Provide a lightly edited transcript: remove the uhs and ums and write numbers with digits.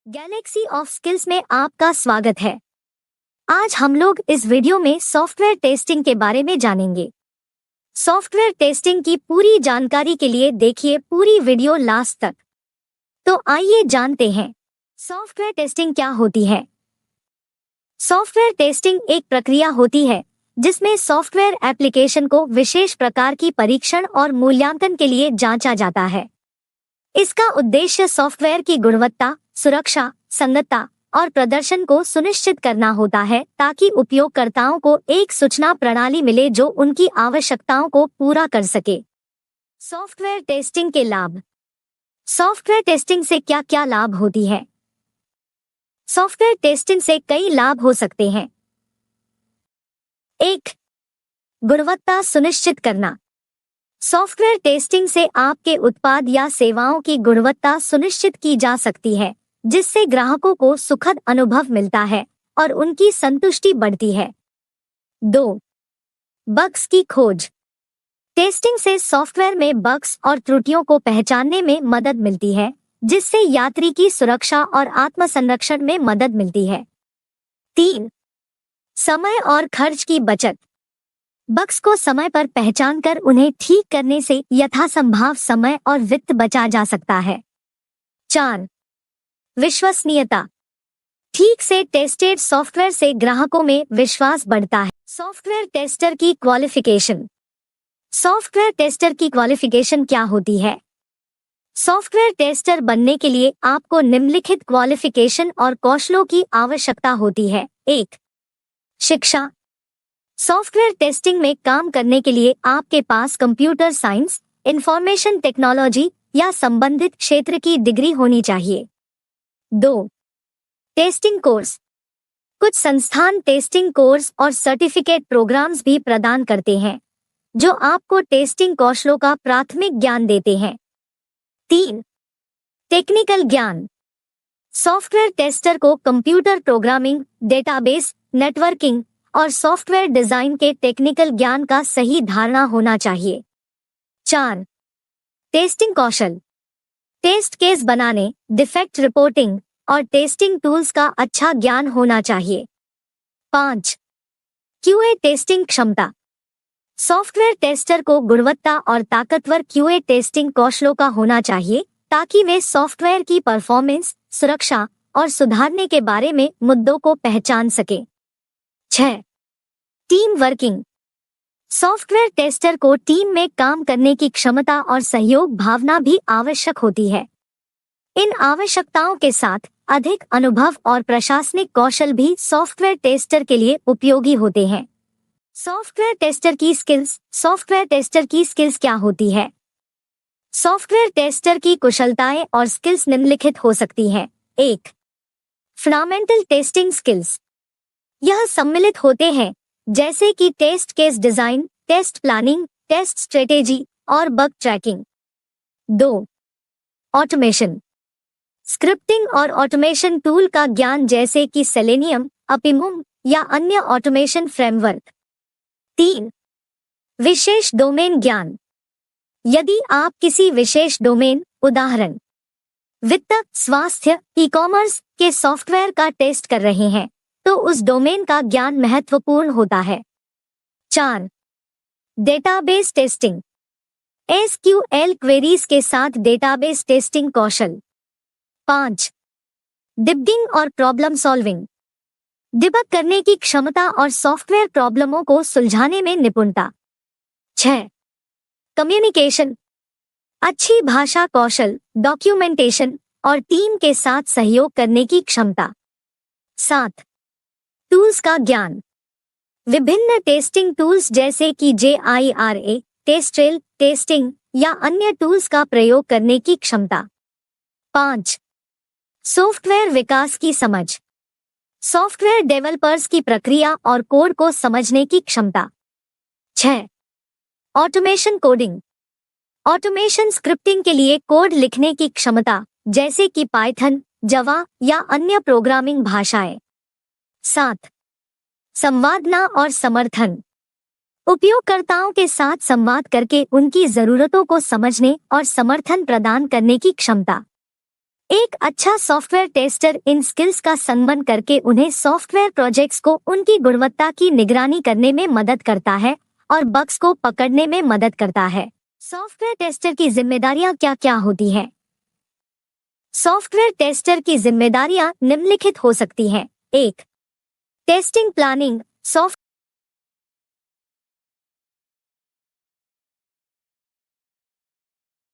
Galaxy of skills में आपका स्वागत है। आज हम लोग इस वीडियो में सॉफ्टवेयर टेस्टिंग के बारे में जानेंगे। सॉफ्टवेयर टेस्टिंग की पूरी जानकारी के लिए देखिए पूरी वीडियो लास्ट तक। तो आइए जानते हैं सॉफ्टवेयर टेस्टिंग क्या होती है। सॉफ्टवेयर टेस्टिंग एक प्रक्रिया होती है जिसमें सॉफ्टवेयर एप्लीकेशन को विशेष प्रकार की परीक्षण और मूल्यांकन के लिए जांचा जाता है। इसका उद्देश्य सॉफ्टवेयर की गुणवत्ता, सुरक्षा, संगतता और प्रदर्शन को सुनिश्चित करना होता है ताकि उपयोगकर्ताओं को एक सूचना प्रणाली मिले जो उनकी आवश्यकताओं को पूरा कर सके। सॉफ्टवेयर टेस्टिंग के लाभ। सॉफ्टवेयर टेस्टिंग से क्या क्या लाभ होती है? सॉफ्टवेयर टेस्टिंग से कई लाभ हो सकते हैं। 1. गुणवत्ता सुनिश्चित करना। सॉफ्टवेयर टेस्टिंग से आपके उत्पाद या सेवाओं की गुणवत्ता सुनिश्चित की जा सकती है, जिससे ग्राहकों को सुखद अनुभव मिलता है और उनकी संतुष्टि बढ़ती है। 2. बग्स की खोज। टेस्टिंग से सॉफ्टवेयर में बग्स और त्रुटियों को पहचानने में मदद मिलती है, जिससे यात्री की सुरक्षा और आत्मसंरक्षण में मदद मिलती है। 3. समय और खर्च की बचत। बग्स को समय पर पहचानकर उन्हें ठीक करने से यथासंभव समय और वित्त बचा जा सकता है। 4. विश्वसनीयता। ठीक से टेस्टेड सॉफ्टवेयर से ग्राहकों में विश्वास बढ़ता है। सॉफ्टवेयर टेस्टर की क्वालिफिकेशन। सॉफ्टवेयर टेस्टर की क्वालिफिकेशन क्या होती है? सॉफ्टवेयर टेस्टर बनने के लिए आपको निम्नलिखित क्वालिफिकेशन और कौशलों की आवश्यकता होती है। 1. शिक्षा। सॉफ्टवेयर टेस्टिंग में काम करने के लिए आपके पास कंप्यूटर साइंस, इंफॉर्मेशन टेक्नोलॉजी या संबंधित क्षेत्र की डिग्री होनी चाहिए। 2. Testing course. कुछ संस्थान टेस्टिंग कोर्स और सर्टिफिकेट प्रोग्राम्स भी प्रदान करते हैं, जो आपको टेस्टिंग कौशलों का प्राथमिक ज्ञान देते हैं। 3. टेक्निकल ज्ञान। सॉफ्टवेयर टेस्टर को कंप्यूटर प्रोग्रामिंग, डेटाबेस, नेटवर्किंग और सॉफ्टवेयर डिजाइन के टेक्निकल ज्ञान का सही धारणा होना चाहिए। 4. टेस्टिंग कौशल। टेस्ट केस बनाने, डिफेक्ट रिपोर्टिंग और टेस्टिंग टूल्स का अच्छा ज्ञान होना चाहिए। 5. क्यूए टेस्टिंग क्षमता। सॉफ्टवेयर टेस्टर को गुणवत्ता और ताकतवर क्यूए टेस्टिंग कौशलों का होना चाहिए ताकि वे सॉफ्टवेयर की परफॉर्मेंस, सुरक्षा और सुधारने के बारे में मुद्दों को पहचान सके। 6. Team working. सॉफ्टवेयर टेस्टर को टीम में काम करने की क्षमता और सहयोग भावना भी आवश्यक होती है। इन आवश्यकताओं के साथ अधिक अनुभव और प्रशासनिक कौशल भी सॉफ्टवेयर टेस्टर के लिए उपयोगी होते हैं। सॉफ्टवेयर टेस्टर की स्किल्स। सॉफ्टवेयर टेस्टर की स्किल्स क्या होती है? सॉफ्टवेयर टेस्टर की कुशलताएं और स्किल्स निम्नलिखित हो सकती हैं। 1. Fundamental testing skills. यह सम्मिलित होते हैं जैसे कि test case design, test planning, test strategy और बग ट्रैकिंग। 2. ऑटोमेशन। स्क्रिप्टिंग और ऑटोमेशन टूल का ज्ञान जैसे कि सेलेनियम, अपिमुम या अन्य ऑटोमेशन फ्रेमवर्क। 3. विशेष डोमेन ज्ञान। यदि आप किसी विशेष डोमेन, उदाहरण वित्त, स्वास्थ्य, ई-कॉमर्स के सॉफ्टवेयर का टेस्ट कर रहे हैं, तो उस डोमेन का ज्ञान महत्वपूर्ण होता है। 4. Database testing. एसक्यूएल क्वेरीज के साथ डेटाबेस टेस्टिंग कौशल। 5. डिबगिंग और प्रॉब्लम सॉल्विंग। डिबग करने की क्षमता और सॉफ्टवेयर प्रॉब्लमों को सुलझाने में निपुणता। 6. कम्युनिकेशन। अच्छी भाषा कौशल, डॉक्यूमेंटेशन और टीम के साथ सहयोग करने की क्षमता। 7. टूल्स का ज्ञान। विभिन्न टेस्टिंग टूल्स जैसे कि JIRA, टेस्ट्रेल, टेस्टिंग या अन्य टूल्स का प्रयोग करने की क्षमता। 5. सॉफ्टवेयर विकास की समझ। सॉफ्टवेयर डेवलपर्स की प्रक्रिया और कोड को समझने की क्षमता। 6. Automation coding. ऑटोमेशन स्क्रिप्टिंग के लिए कोड लिखने की क्षमता जैसे कि पाइथन, जावा या अन्य प्रोग्रामिंग भाषाएं। 7. संवादना और समर्थन। उपयोगकर्ताओं के साथ संवाद करके उनकी जरूरतों को समझने और समर्थन प्रदान करने की क्षमता। एक अच्छा सॉफ्टवेयर टेस्टर इन स्किल्स का संगमन करके उन्हें सॉफ्टवेयर प्रोजेक्ट्स को उनकी गुणवत्ता की निगरानी करने में मदद करता है और बग्स को पकड़ने में मदद करता है। सॉफ्टवेयर टेस्टर की जिम्मेदारियां क्या क्या होती हैं? सॉफ्टवेयर टेस्टर की जिम्मेदारियां निम्नलिखित हो सकती हैं। 1. Testing planning.